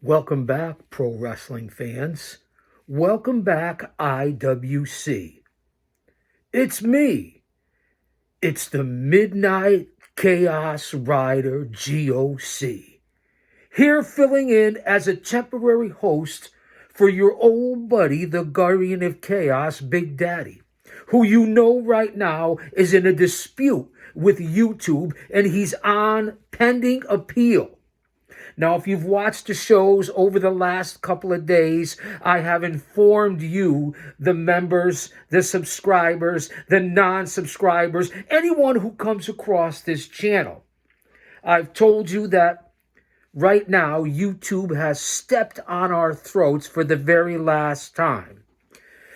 Welcome back, pro wrestling fans. Welcome back, IWC. It's me. It's the Midnight Chaos Rider GOC. Here filling in as a temporary host for your old buddy, the Guardian of Chaos, Big Daddy, who you know right now is in a dispute with YouTube and he's on pending appeal. Now, if you've watched the shows over the last couple of days, I have informed you, the members, the subscribers, the non-subscribers, anyone who comes across this channel. I've told you that right now, YouTube has stepped on our throats for the very last time.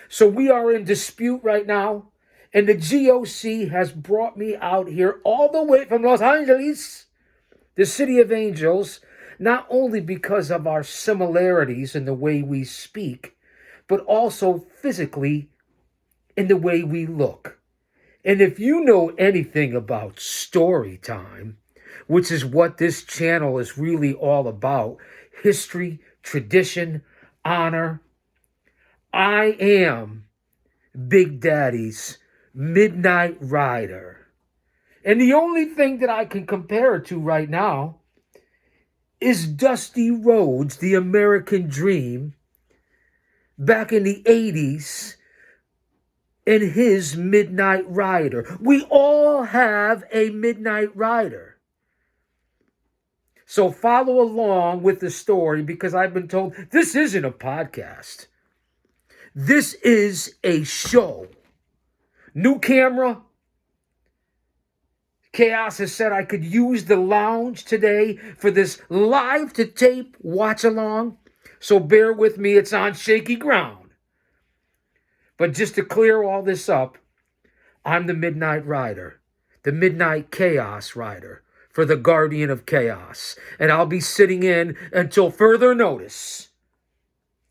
So we are in dispute right now, and the GOC has brought me out here all the way from Los Angeles, the city of angels, not only because of our similarities in the way we speak, but also physically in the way we look. And if you know anything about story time, which is what this channel is really all about, history, tradition, honor, I am Big Daddy's Midnight Rider. And the only thing that I can compare it to right now is Dusty Rhodes, the American Dream, back in the 80s in his Midnight Rider. We all have a Midnight Rider. So follow along with the story because I've been told this isn't a podcast. This is a show. New camera. Chaos has said I could use the lounge today for this live-to-tape watch-along. So bear with me, it's on shaky ground. But just to clear all this up, I'm the Midnight Rider, the Midnight Chaos Rider for the Guardian of Chaos. And I'll be sitting in until further notice.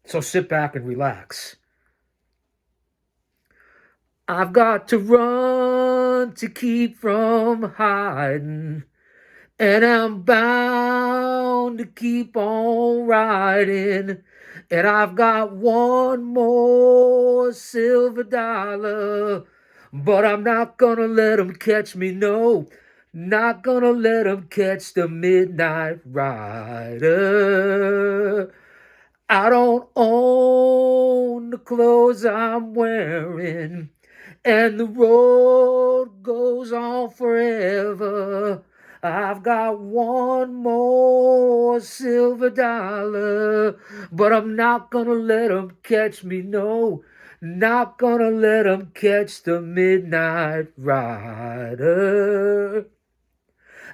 So sit back and relax. I've got to run to keep from hiding, and I'm bound to keep on riding, and I've got one more silver dollar, but I'm not gonna let 'em catch me, no, not gonna let 'em catch the Midnight Rider. I don't own the clothes I'm wearing, and the road goes on forever. I've got one more silver dollar, but I'm not gonna let 'em catch me, no, not gonna let 'em catch the Midnight Rider.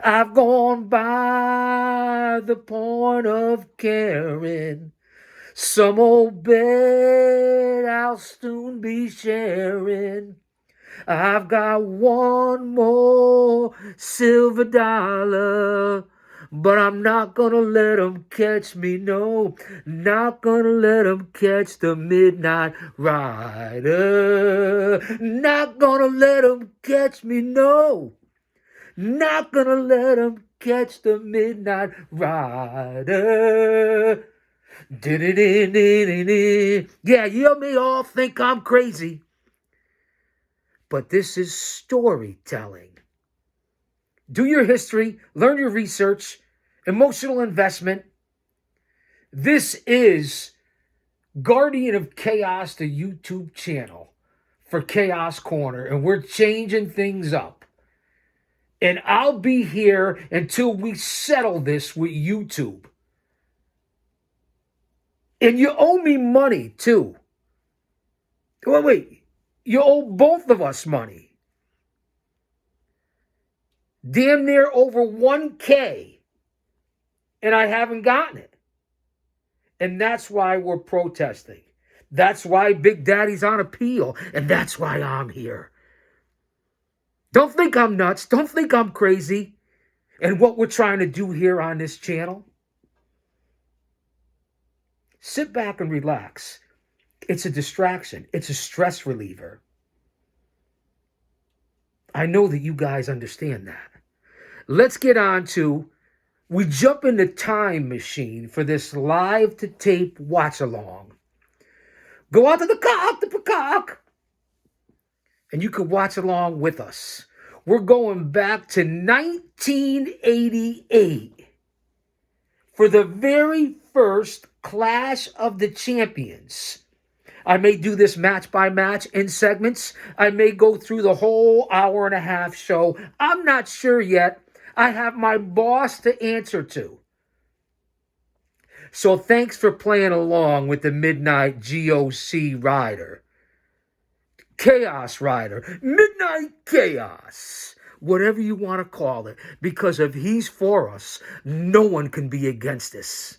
I've gone by the point of caring. Some old bed I'll soon be sharing. I've got one more silver dollar, but I'm not gonna let 'em catch me, no, not gonna let 'em catch the Midnight Rider. Not gonna let 'em catch me, no, not gonna let 'em catch the Midnight Rider. Yeah, you may all think I'm crazy, but this is storytelling. Do your history, learn your research, emotional investment. This is Guardian of Chaos, the YouTube channel for Chaos Corner, and we're changing things up. And I'll be here until we settle this with YouTube. And you owe me money, too. Wait. You owe both of us money. Damn near over 1K. And I haven't gotten it. And that's why we're protesting. That's why Big Daddy's on appeal. And that's why I'm here. Don't think I'm nuts. Don't think I'm crazy. And what we're trying to do here on this channel. Sit back and relax. It's a distraction. It's a stress reliever. I know that you guys understand that. Let's get on to we jump in the time machine for this live to tape watch along. Go out to the peacock, and you can watch along with us. We're going back to 1988 for the very first Clash of the Champions. I may do this match by match in segments. I may go through the whole hour and a half show. I'm not sure yet. I have my boss to answer to. So thanks for playing along with the Midnight GOC Rider. Chaos Rider. Midnight Chaos. Whatever you want to call it. Because if he's for us, no one can be against us.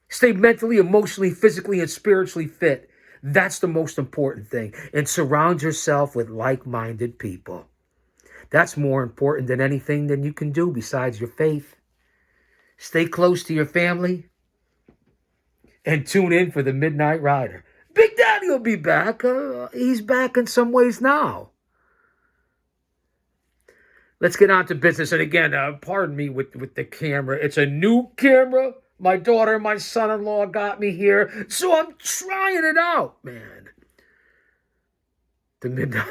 Stay mentally, emotionally, physically, and spiritually fit. That's the most important thing. And surround yourself with like-minded people. That's more important than anything that you can do besides your faith. Stay close to your family. And tune in for the Midnight Rider. Big Daddy will be back. He's back in some ways now. Let's get on to business. And again, pardon me with the camera. It's a new camera. My daughter and my son-in-law got me here. So I'm trying it out, man. The Midnight...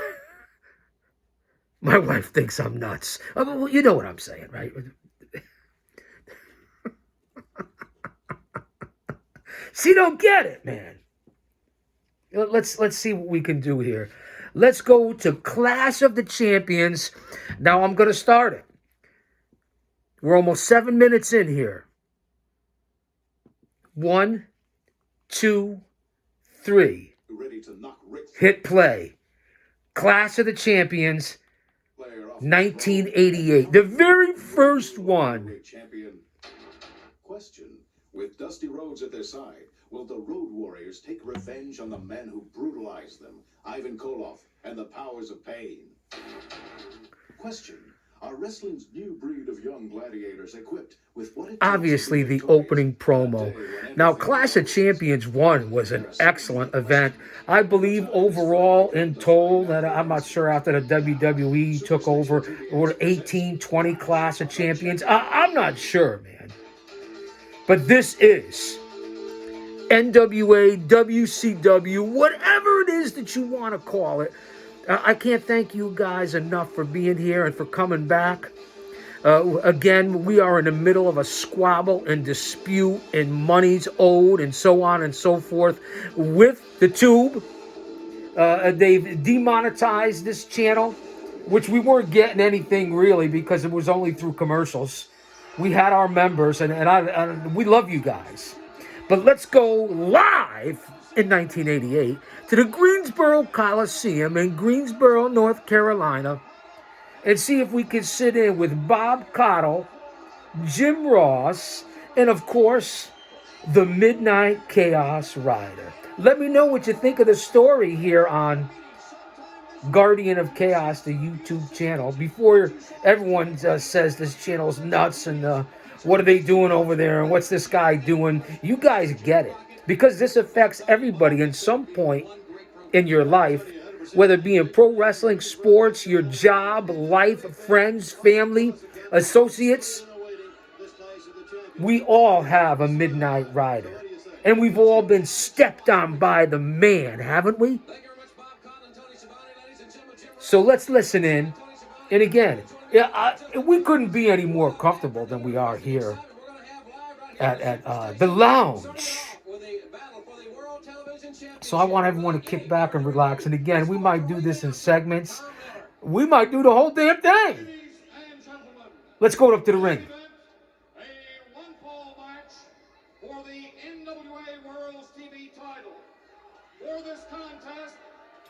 My wife thinks I'm nuts. Well, you know what I'm saying, right? She don't get it, man. Let's see what we can do here. Let's go to Clash of the Champions. Now I'm going to start it. We're almost 7 minutes in here. 1, 2, 3. Hit play. Clash of the Champions, 1988. The very first one. Question. With Dusty Rhodes at their side, will the Road Warriors take revenge on the men who brutalized them, Ivan Koloff and the Powers of Pain? Question. Are wrestling's new breed of young gladiators equipped with what it takes Obviously, the opening promo. Now, Clash of Champions 1 was an excellent event. I believe overall, in total, that I'm not sure after the WWE took over, or 18, 20 Clash of Champions. I'm not sure, man. But this is NWA, WCW, whatever it is that you want to call it. I can't thank you guys enough for being here and for coming back. Again, we are in the middle of a squabble and dispute and money's owed and so on and so forth with the Tube. They've demonetized this channel, which we weren't getting anything really because it was only through commercials. We had our members, and we love you guys. But let's go live in 1988 to the Greensboro Coliseum in Greensboro, North Carolina, and see if we can sit in with Bob Caudle, Jim Ross, and of course, the Midnight Chaos Rider. Let me know what you think of the story here on Guardian of Chaos, the YouTube channel, before everyone says this channel's nuts and what are they doing over there and what's this guy doing. You guys get it, because this affects everybody in some point in your life, whether it be in pro wrestling, sports, your job, life, friends, family, associates. We all have a Midnight Rider, and we've all been stepped on by the man, haven't we? So let's listen in. And again, we couldn't be any more comfortable than we are here at the lounge. So I want everyone to kick back and relax. And again, we might do this in segments. We might do the whole damn thing. Let's go up to the ring. A one-fall match for the NWA World's TV title. For this contest,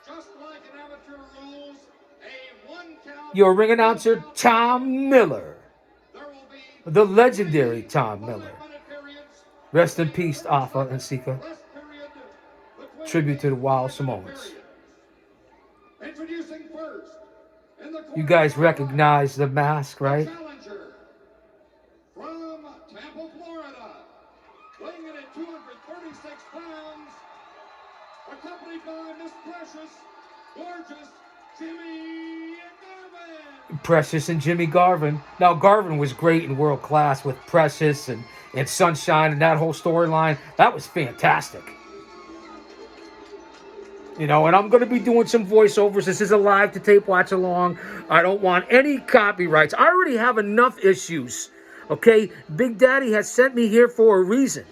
just like in amateur rules, a one count. Your ring announcer, Tom Miller. The legendary Tom Miller. Rest in peace, Alpha and Sika. Tribute to the Wild Samoans. Introducing first, you guys recognize the mask, right? Challenger from Tampa, Florida, weighing in at 236 pounds, accompanied by Miss Precious, gorgeous Jimmy Garvin. Precious and Jimmy Garvin. Now, Garvin was great in world class with Precious and Sunshine and that whole storyline. That was fantastic. You know, and I'm going to be doing some voiceovers. This is a live to tape watch along. I don't want any copyrights. I already have enough issues. Okay? Big Daddy has sent me here for a reason.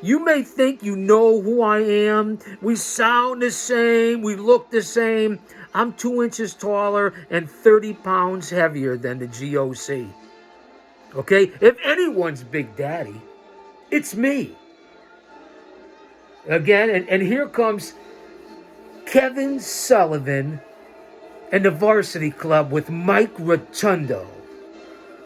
You may think you know who I am. We sound the same. We look the same. I'm 2 inches taller and 30 pounds heavier than the GOC. Okay? If anyone's Big Daddy, it's me. Again, and here comes Kevin Sullivan and the Varsity Club with Mike Rotundo.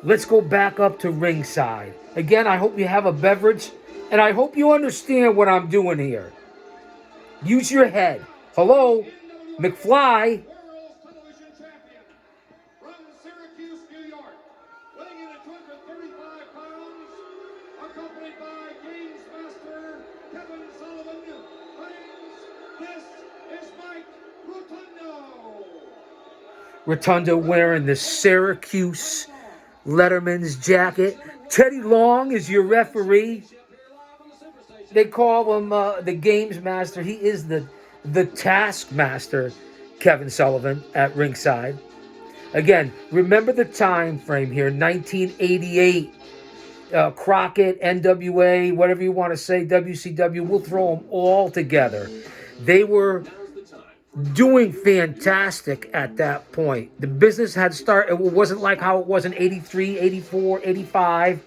Let's go back up to ringside. Again, I hope you have a beverage, and I hope you understand what I'm doing here. Use your head. Hello, McFly. World Television Champion from Syracuse, New York, weighing in at 235 pounds, accompanied by Games Master Kevin Sullivan, brings this is Mike Rotundo. Rotundo wearing the Syracuse Letterman's jacket. Teddy Long is your referee. They call him the Games Master. He is the Taskmaster, Kevin Sullivan, at ringside. Again, remember the time frame here, 1988. Crockett, NWA, whatever you want to say, WCW, we'll throw them all together. They were doing fantastic at that point. The business had started. It wasn't like how it was in 83, 84, 85.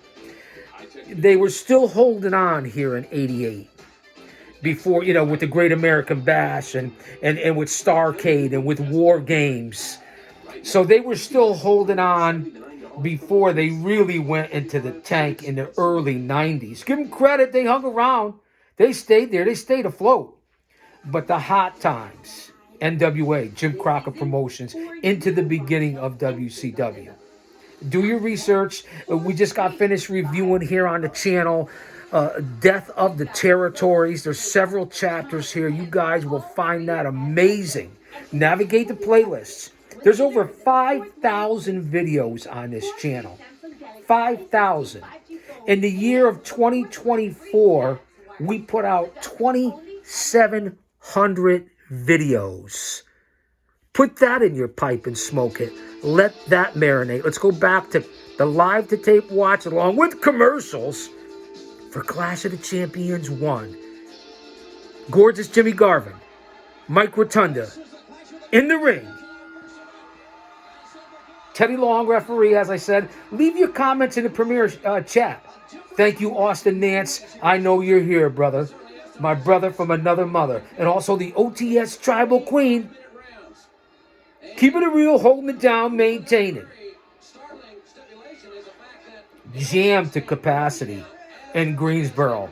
They were still holding on here in 88. Before, you know, with the Great American Bash and with Starrcade and with War Games. So they were still holding on before they really went into the tank in the early 90s. Give them credit. They hung around. They stayed there. They stayed afloat. But the hot times, NWA, Jim Crockett Promotions, into the beginning of WCW. Do your research. We just got finished reviewing here on the channel Death of the Territories. There's several chapters here. You guys will find that amazing. Navigate the playlists. There's over 5,000 videos on this channel. 5,000. In the year of 2024, we put out 2,700 videos. Put that in your pipe and smoke it. Let that marinate. Let's go back to the live to tape watch along with commercials for Clash of the Champions 1. Gorgeous Jimmy Garvin, Mike Rotunda in the ring. Teddy Long, referee, as I said. Leave your comments in the premiere chat. Thank you, Austin Nance. I know you're here, brother. My brother from another mother. And also the OTS Tribal Queen. Keeping it real, holding it down, maintaining. Jammed to capacity in Greensboro.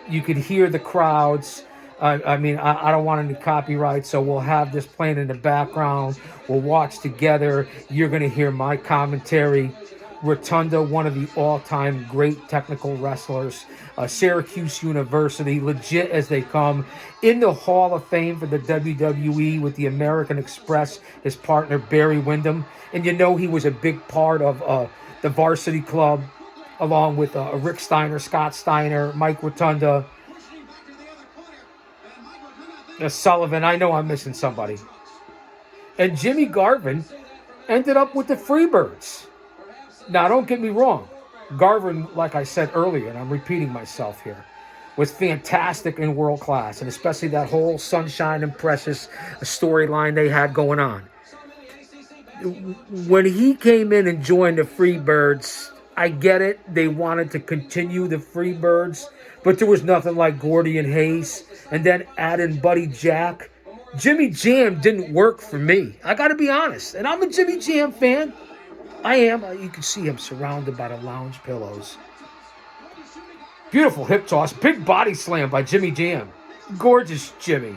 You could hear the crowds. I don't want any copyright, so we'll have this playing in the background. We'll watch together. You're going to hear my commentary. Rotunda, one of the all-time great technical wrestlers. Syracuse University, legit as they come. In the Hall of Fame for the WWE with the American Express, his partner Barry Windham. And you know he was a big part of the Varsity Club, along with Rick Steiner, Scott Steiner, Mike Rotunda, Sullivan. I know I'm missing somebody. And Jimmy Garvin ended up with the Freebirds. Now, don't get me wrong. Garvin, like I said earlier, and I'm repeating myself here, was fantastic in world class, and especially that whole Sunshine and Precious storyline they had going on. When he came in and joined the Freebirds, I get it. They wanted to continue the Freebirds, but there was nothing like Gordy and Hayes, and then adding Buddy Jack. Jimmy Jam didn't work for me. I got to be honest, and I'm a Jimmy Jam fan. I am. You can see him surrounded by the lounge pillows. Beautiful hip toss. Big body slam by Jimmy Jam. Gorgeous Jimmy.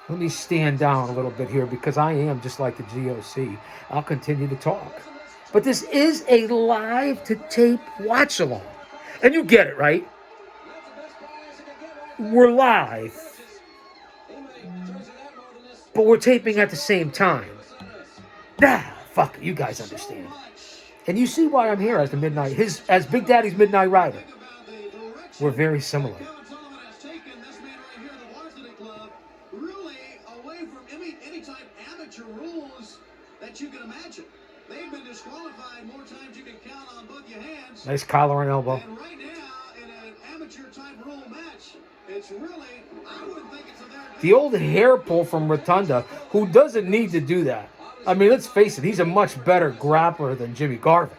Let me stand down a little bit here because I am just like the GOC. I'll continue to talk. But this is a live to tape watch along. And you get it, right? We're live but we're taping at the same time. Fuck it, you guys understand. And you see why I'm here as the Midnight, as Big Daddy's Midnight Rider. We're very similar. Sullivan has taken this man right here, the Varsity Club, really away from any type amateur rules that you can imagine. They've been disqualified more times you can count on both your hands. Nice collar and elbow. And right now, in an amateur type rule match, it's really, I wouldn't think it's a there. The old hair pull from Rotunda, who doesn't need to do that. I mean, let's face it, he's a much better grappler than Jimmy Garvin.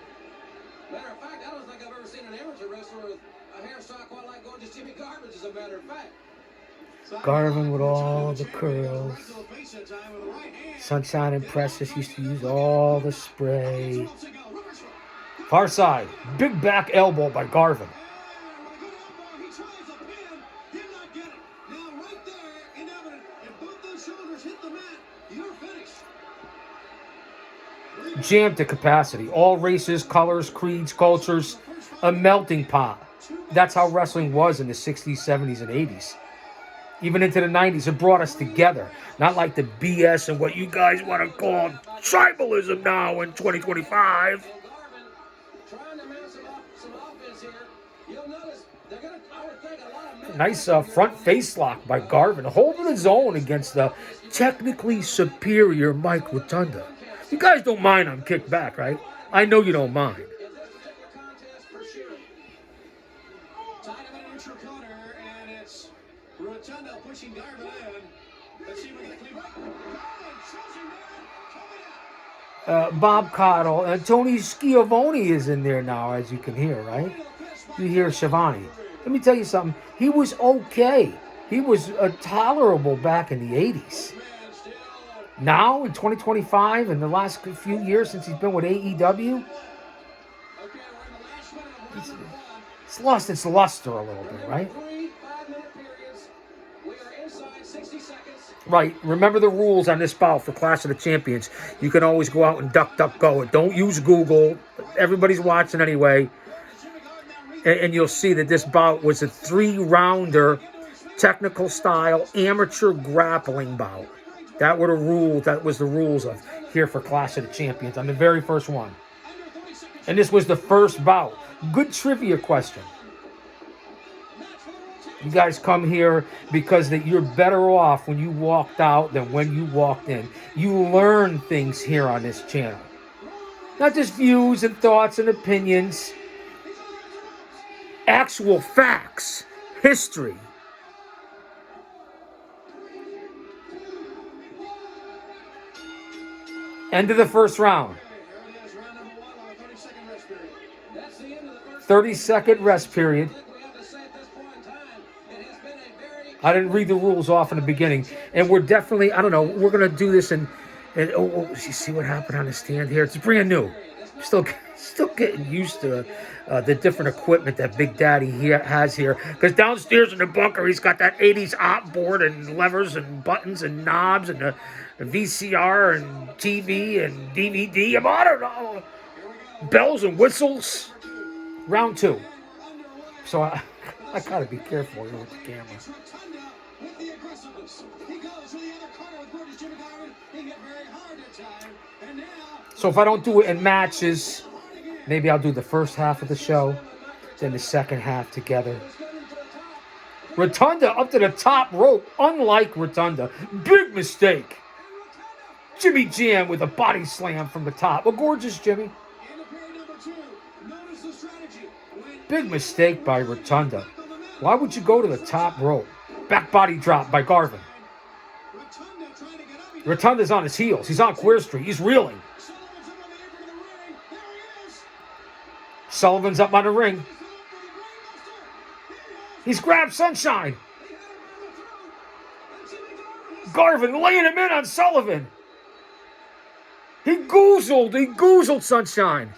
Matter of fact, I don't think I've ever seen an amateur wrestler with a hairstyle quite like gorgeous Jimmy Garvin's, as a matter of fact. Garvin with all the curls. Sunshine and Precious used to use all the spray. Far side, big back elbow by Garvin. Jammed to capacity. All races, colors, creeds, cultures. A melting pot. That's how wrestling was in the 60s, 70s, and 80s. Even into the 90s, it brought us together. Not like the BS and what you guys want to call tribalism now in 2025. Nice front face lock by Garvin, holding his own against the technically superior Mike Rotunda. You guys don't mind I'm kicked back, right? I know you don't mind. Rotunda pushing Garvin in. Let's see if we can clean up. Bob Cottle and Tony Schiavone is in there now, as you can hear, right? You hear Schiavone. Let me tell you something. He was okay. He was tolerable back in the 80s. Now, in 2025, in the last few years since he's been with AEW, it's lost its luster a little bit, right? Right. Remember the rules on this bout for Clash of the Champions. You can always go out and duck, go. Don't use Google. Everybody's watching anyway. And you'll see that this bout was a 3-rounder, technical style, amateur grappling bout. That were the rules. That was the rules of here for Clash of the Champions on the very first one. And this was the first bout. Good trivia question. You guys come here because that you're better off when you walked out than when you walked in. You learn things here on this channel. Not just views and thoughts and opinions. Actual facts. History. End of the first round. 30-second rest period. I didn't read the rules off in the beginning. And we're definitely, I don't know, we're going to do this and you see what happened on the stand here? It's brand new. Still getting used to the different equipment that Big Daddy has here. Because downstairs in the bunker, he's got that 80s op board and levers and buttons and knobs and the VCR and TV and DVD. I don't know. Bells and whistles. Round 2. So I got to be careful here with the camera. So if I don't do it in matches, maybe I'll do the first half of the show, then the second half together. Rotunda up to the top rope, unlike Rotunda. Big mistake. Jimmy Jam with a body slam from the top. A gorgeous Jimmy. Big mistake by Rotunda. Why would you go to the top rope? Back body drop by Garvin. Rotunda's on his heels. He's on Queer Street. He's reeling. Sullivan's up on the ring. He's grabbed Sunshine. Garvin laying him in on Sullivan. He goozled Sunshine.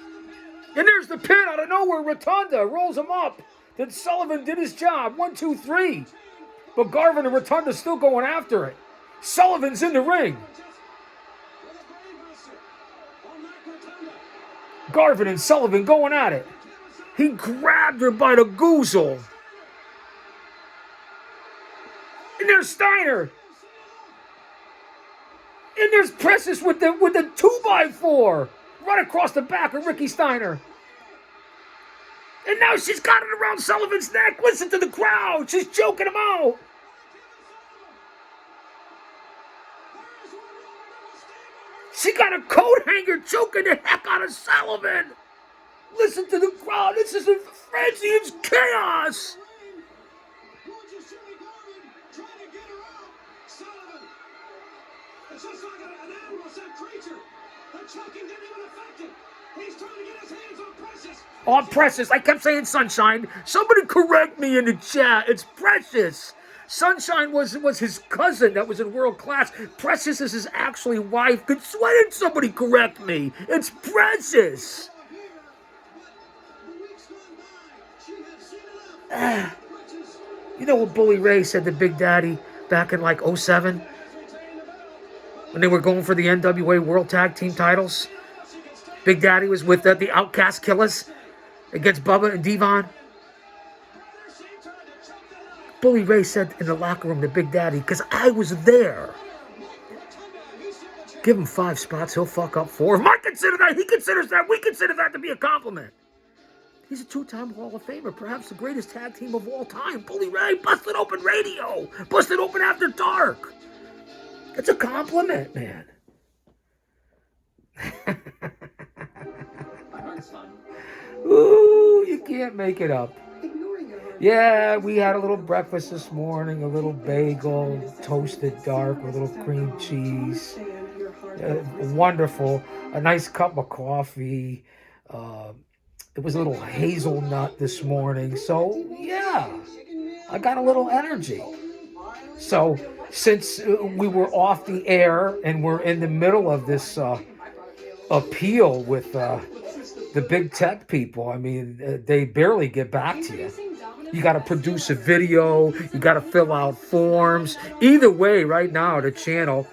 And there's the pin out of nowhere. Rotunda rolls him up. Then Sullivan did his job. 1, 2, 3. But Garvin and Rotunda still going after it. Sullivan's in the ring. Garvin and Sullivan going at it. He grabbed her by the goozle. And there's Steiner. And there's Precious with the 2x4 right across the back of Ricky Steiner. And now she's got it around Sullivan's neck. Listen to the crowd. She's choking him out. She got a coat hanger choking the heck out of Sullivan. Listen to the crowd. This is a frenzy. It's chaos. It's just like an animal, some creature. The choking didn't even affect him. He's trying to get his hands on Precious. Oh, Precious. I kept saying Sunshine. Somebody correct me in the chat. It's Precious. Sunshine was his cousin that was in world class. Precious is his actually wife. Why didn't somebody correct me? It's Precious. You know what Bully Ray said to Big Daddy back in like 07? When they were going for the NWA World Tag Team titles? Big Daddy was with the Outcast Killers against Bubba and Devon. Bully Ray said in the locker room to Big Daddy, because I was there. Give him 5 spots, he'll fuck up 4. I consider that, he considers that, we consider that to be a compliment. He's a 2-time Hall of Famer, perhaps the greatest tag team of all time. Bully Ray, Busted Open Radio, Busted Open After Dark. It's a compliment, man. Ooh, you can't make it up. Yeah, we had a little breakfast this morning, a little bagel, toasted dark with a little cream cheese. Wonderful. A nice cup of coffee. It was a little hazelnut this morning. So, yeah, I got a little energy. So, since we were off the air and we're in the middle of this appeal with the big tech people, I mean, they barely get back to you. You got to produce a video. You got to fill out forms. Either way, right now, the channel,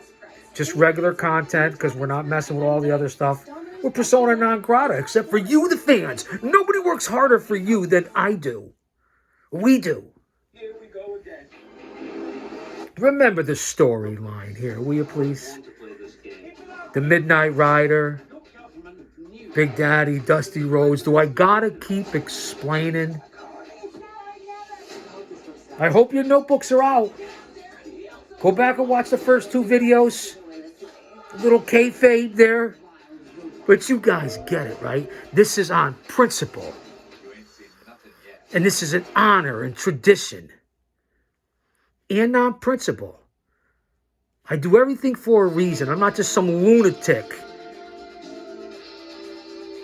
just regular content because we're not messing with all the other stuff. We're persona non grata, except for you, the fans. Nobody works harder for you than I do. We do. Here we go again. Remember the storyline here, will you please? The Midnight Rider, Big Daddy, Dusty Rhodes. Do I gotta keep explaining? I hope your notebooks are out. Go back and watch the first 2 videos. A little kayfabe there. But you guys get it, right? This is on principle. And this is an honor and tradition. And on principle. I do everything for a reason. I'm not just some lunatic.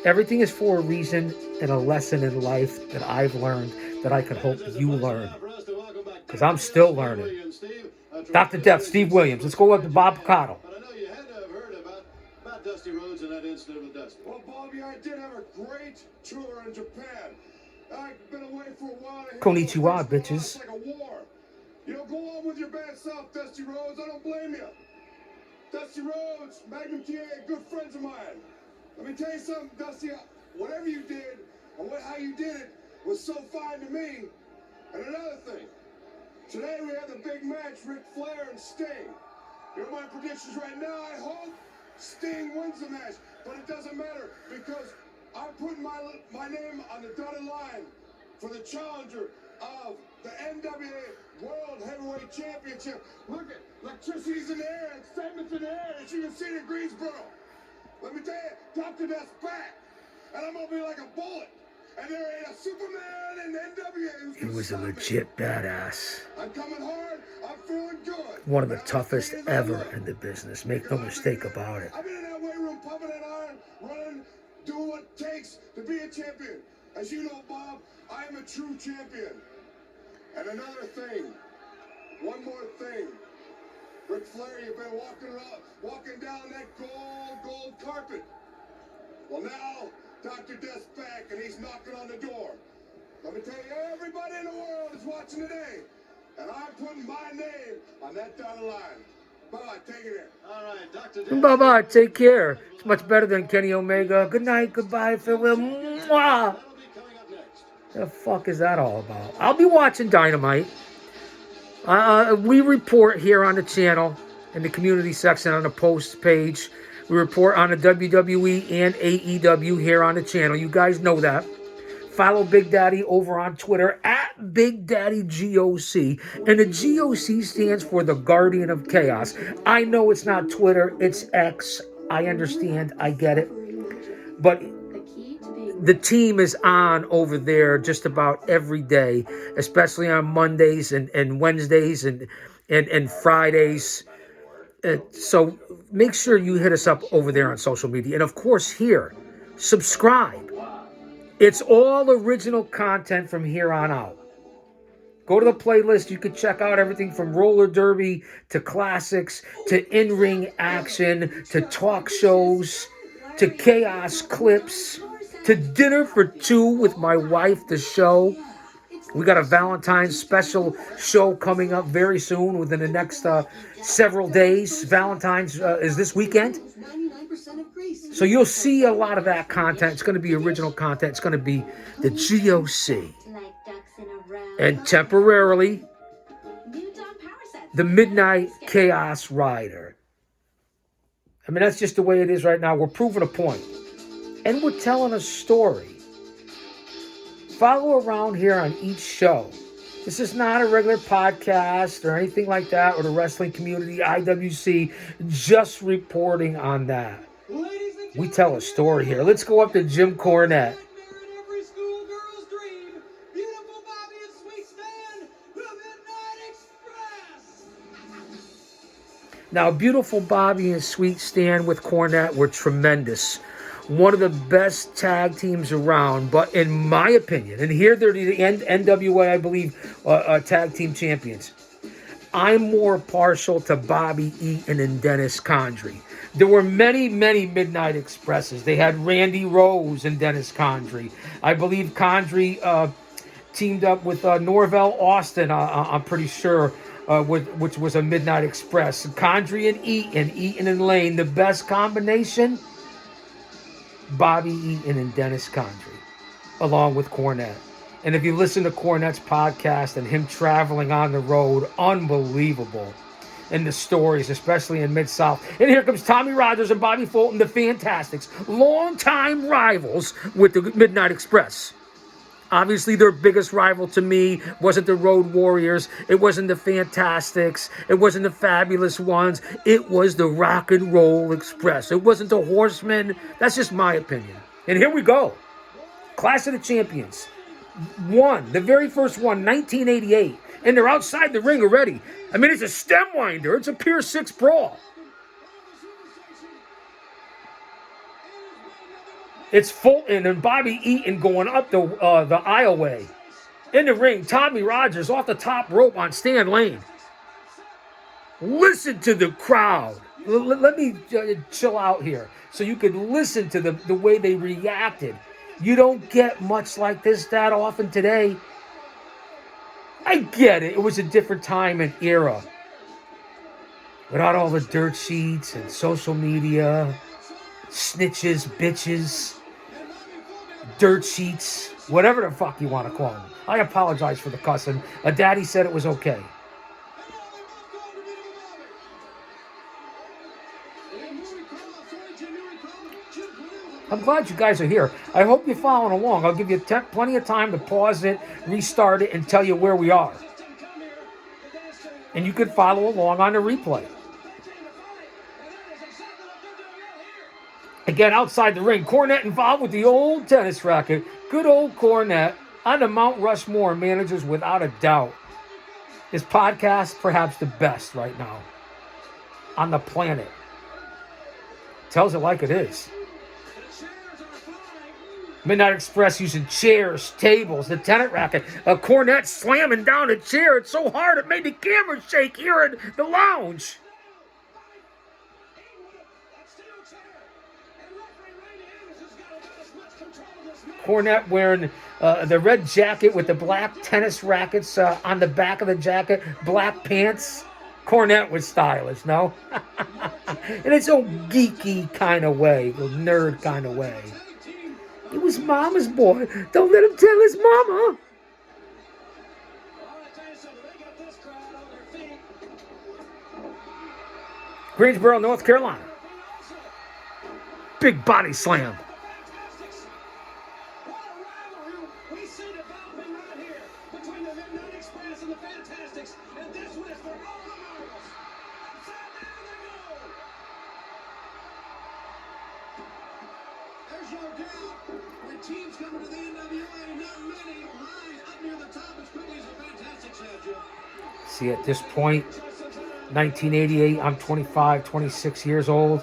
Everything is for a reason and a lesson in life that I've learned that I can hope you learn. Because I'm still learning. Dr. Death, Steve Williams. Let's go up to Bob Picato. But I know you had to have heard about Dusty Rhodes and that incident with Dusty. Well, Bobby, I did have a great tour in Japan. I've been away for a while. Konnichiwa, bitches. It's like a war. You know, go on with your bad self, Dusty Rhodes. I don't blame you. Dusty Rhodes, Magnum TA, good friends of mine. Let me tell you something, Dusty. Whatever you did and how you did it was so fine to me. And another thing. Today we have the big match, Ric Flair and Sting. You know my predictions right now? I hope Sting wins the match, but it doesn't matter because I'm putting my name on the dotted line for the challenger of the NWA World Heavyweight Championship. Look at electricity's in the air, excitement's in the air, as you can see in Greensboro. Let me tell you, Dr. Death's back, and I'm gonna be like a bullet. And there ain't a Superman in NWA. He was a legit badass. I'm coming hard. I'm feeling good. One of the toughest ever in the business. Make no mistake about it. I've been in that weight room pumping that iron, running, doing what it takes to be a champion. As you know, Bob, I am a true champion. And another thing, one more thing. Ric Flair, you've been walking down that gold carpet. Well, now Dr. Death's back and he's knocking on the door. Let me tell you, everybody in the world is watching today. And I'm putting my name on that dotted line. Bye-bye, take it in. All right, Dr. Death. Bye-bye, take care. It's much better than Kenny Omega. Good night, goodbye, farewell. Mwah. That'll be coming up next. The fuck is that all about? I'll be watching Dynamite. We report here on the channel in the community section on the post page. We report on the WWE and AEW here on the channel. You guys know that. Follow Big Daddy over on Twitter at Big Daddy GOC. And the GOC stands for the Guardian of Chaos. I know it's not Twitter, it's X. I understand, I get it. But the team is on over there just about every day, especially on Mondays and Wednesdays and Fridays. So make sure you hit us up over there on social media. And of course, here, subscribe. It's all original content from here on out. Go to the playlist. You can check out everything from roller derby to classics to in-ring action to talk shows to chaos clips to dinner for two with my wife, the show. We got a Valentine's special show coming up very soon within the next several days. Valentine's is this weekend. So you'll see a lot of that content. It's going to be original content. It's going to be the GOC. And temporarily, the Midnight Chaos Rider. I mean, that's just the way it is right now. We're proving a point. And we're telling a story. Follow around here on each show. This is not a regular podcast or anything like that, or the wrestling community, IWC, just reporting on that. We tell a story here. Let's go up to Jim Cornette. Now, Beautiful Bobby and Sweet Stan with Cornette were tremendous. One of the best tag teams around, but in my opinion, and here they're the NWA, I believe, tag team champions. I'm more partial to Bobby Eaton and Dennis Condrey. There were many, many Midnight Expresses. They had Randy Rose and Dennis Condrey. I believe Condrey teamed up with Norvell Austin, I'm pretty sure, which was a Midnight Express. Condrey and Eaton and Lane, the best combination, Bobby Eaton and Dennis Condrey, along with Cornette. And if you listen to Cornette's podcast and him traveling on the road, unbelievable. And the stories, especially in Mid-South. And here comes Tommy Rogers and Bobby Fulton, the Fantastics, longtime rivals with the Midnight Express. Obviously, their biggest rival to me wasn't the Road Warriors. It wasn't the Fantastics. It wasn't the Fabulous Ones. It was the Rock and Roll Express. It wasn't the Horsemen. That's just my opinion. And here we go. Clash of the Champions. The very first one, 1988. And they're outside the ring already. I mean, it's a stem winder. It's a Pier 6 brawl. It's Fulton and Bobby Eaton going up the aisleway. In the ring, Tommy Rogers off the top rope on Stan Lane. Listen to the crowd. Let me chill out here so you can listen to the way they reacted. You don't get much like this that often today. I get it. It was a different time and era. Without all the dirt sheets and social media, snitches, bitches, dirt sheets, whatever the fuck you want to call them. I apologize for the cussing. Daddy said it was okay. I'm glad you guys are here. I hope you're following along. I'll give you plenty of time to pause it, restart it, and tell you where we are. And you can follow along on the replay. Again, outside the ring, Cornette involved with the old tennis racket. Good old Cornette on the Mount Rushmore managers without a doubt. His podcast, perhaps the best right now on the planet. Tells it like it is. Midnight Express using chairs, tables, the tennis racket. Cornette slamming down a chair. It's so hard it made the camera shake here in the lounge. Cornette wearing the red jacket with the black tennis rackets on the back of the jacket, black pants. Cornette was stylish, no? In its own geeky kind of way, nerd kind of way. He was mama's boy. Don't let him tell his mama. Greensboro, North Carolina. Big body slam. What a rivalry we see developing right here between the Midnight Express and the Fantastics, and this one is for all the marbles. Upside down they go. There's no doubt when teams come into the NWA, not many rise up near the top as quickly as the Fantastics have, Joe. See, at this point, 1988, I'm 25, 26 years old.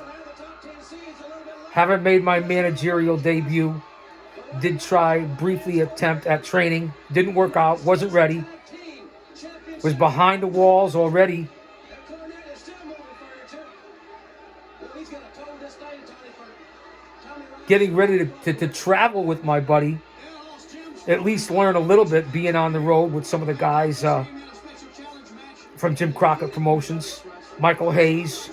Haven't made my managerial debut. Did try, briefly attempt at training. Didn't work out, wasn't ready. Was behind the walls already. Getting ready to travel with my buddy. At least learn a little bit being on the road with some of the guys from Jim Crockett Promotions. Michael Hayes,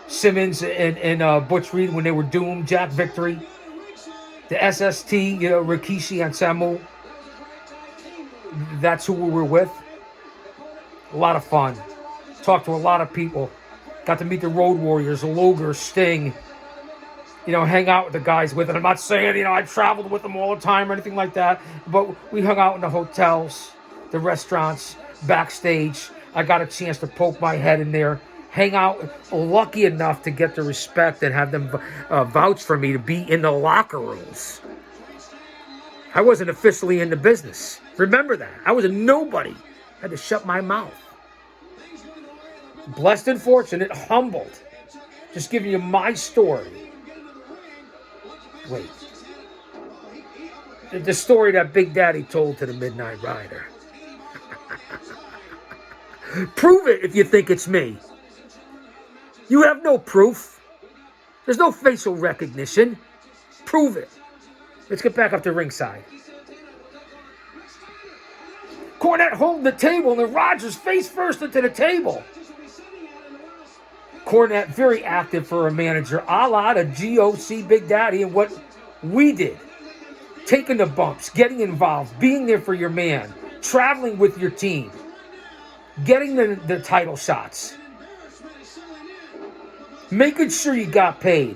Simmons, and Butch Reed when they were doomed. Jack Victory. The SST, Rikishi and Samu. That's who we were with. A lot of fun. Talked to a lot of people. Got to meet the Road Warriors, Luger, Sting. Hang out with the guys with it. I'm not saying, I traveled with them all the time or anything like that. But we hung out in the hotels, the restaurants, backstage. I got a chance to poke my head in there. Hang out, lucky enough to get the respect and have them vouch for me to be in the locker rooms. I wasn't officially in the business. Remember that. I was a nobody. I had to shut my mouth. Blessed and fortunate, humbled. Just giving you my story. Wait. The story that Big Daddy told to the Midnight Rider. Prove it if you think it's me. You have no proof. There's no facial recognition. Prove it. Let's get back up to ringside. Cornette holding the table and then Rogers face first into the table. Cornette very active for a manager, a la the GOC Big Daddy and what we did. Taking the bumps, getting involved, being there for your man, traveling with your team, getting the title shots. Making sure you got paid.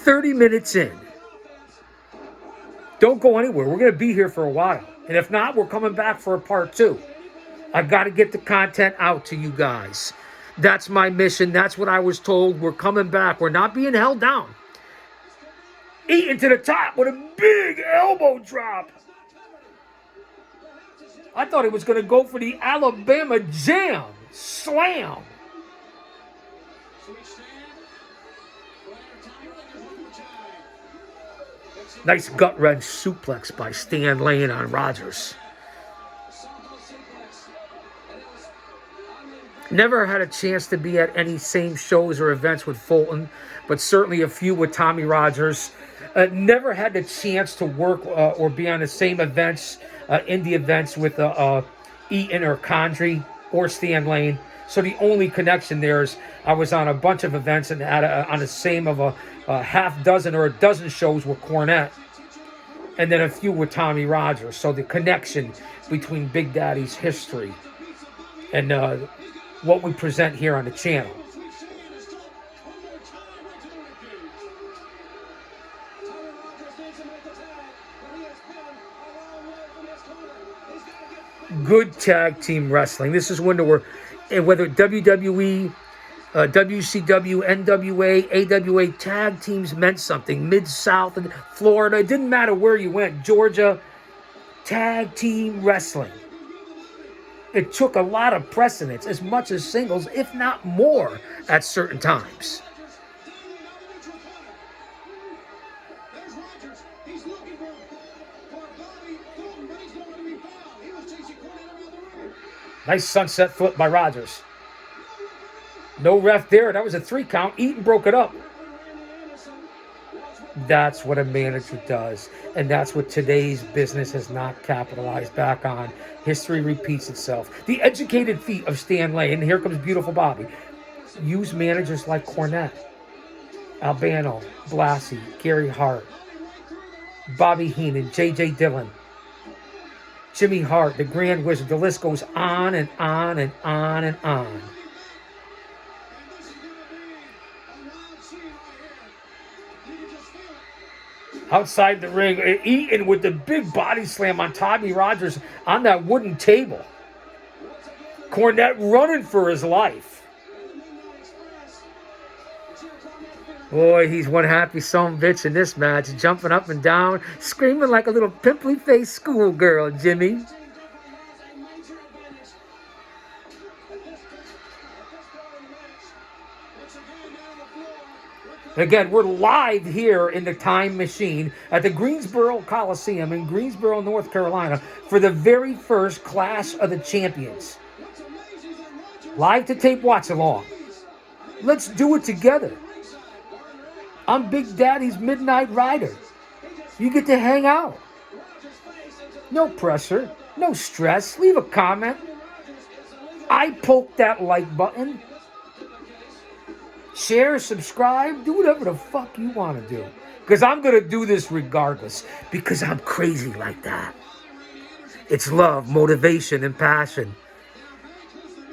"30 minutes in. Don't go anywhere. We're going to be here for a while. And if not, we're coming back for a part 2. I got to get the content out to you guys. That's my mission. That's what I was told. We're coming back. We're not being held down." Eating to the top with a big elbow drop. I thought he was going to go for the Alabama Jam. Slam. Nice gut wrench suplex by Stan Lane on Rogers. Never had a chance to be at any same shows or events with Fulton, but certainly a few with Tommy Rogers. Never had the chance to work or be on the same events, indie events with Eaton or Condrey or Stan Lane. So the only connection there is I was on a bunch of events and had on the same of a half dozen or a dozen shows with Cornette, and then a few with Tommy Rogers. So the connection between Big Daddy's history and what we present here on the channel. Good tag team wrestling. This is when there were, whether WWE, WCW, NWA, AWA, tag teams meant something. Mid-South and Florida. It didn't matter where you went. Georgia, tag team wrestling. It took a lot of precedence, as much as singles, if not more, at certain times. Nice sunset flip by Rogers. No ref there. That was a 3 count. Eaton broke it up. That's what a manager does. And that's what today's business has not capitalized back on. History repeats itself. The educated feet of Stan Lane, and here comes beautiful Bobby, use managers like Cornette, Albano, Blassie, Gary Hart, Bobby Heenan, J.J. Dillon, Jimmy Hart, the Grand Wizard. The list goes on and on and on and on. Outside the ring, Eaton with the big body slam on Tommy Rogers on that wooden table. Cornette running for his life. Boy, he's one happy son of a bitch in this match, jumping up and down, screaming like a little pimply-faced schoolgirl, Jimmy. Again, we're live here in the Time Machine at the Greensboro Coliseum in Greensboro, North Carolina for the very first Clash of the Champions. Live to tape Watchalong. Let's do it together. I'm Big Daddy's Midnight Rider. You get to hang out. No pressure, no stress. Leave a comment. I poke that like button. Share, subscribe, do whatever the fuck you want to do. Because I'm going to do this regardless. Because I'm crazy like that. It's love, motivation, and passion.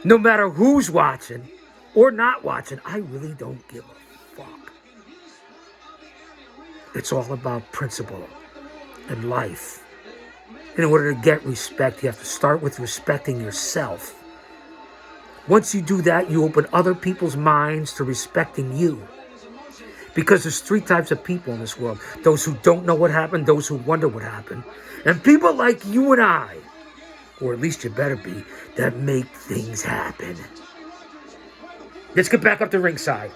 No matter who's watching or not watching, I really don't give a fuck. It's all about principle and life. In order to get respect, you have to start with respecting yourself. Once you do that, you open other people's minds to respecting you. Because there's three types of people in this world. Those who don't know what happened, those who wonder what happened, and people like you and I, or at least you better be, that make things happen. Let's get back up to ringside.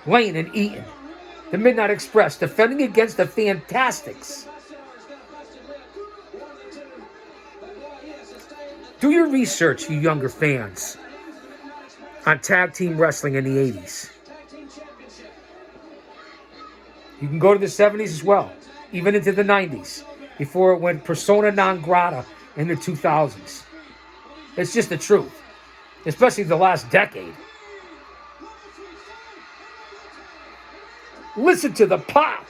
Lane and Eaton, the Midnight Express, defending against the Fantastics. Do your research, you younger fans, on tag team wrestling in the 80s. You can go to the 70s as well, even into the 90s, before it went persona non grata in the 2000s. It's just the truth, especially the last decade. Listen to the pop.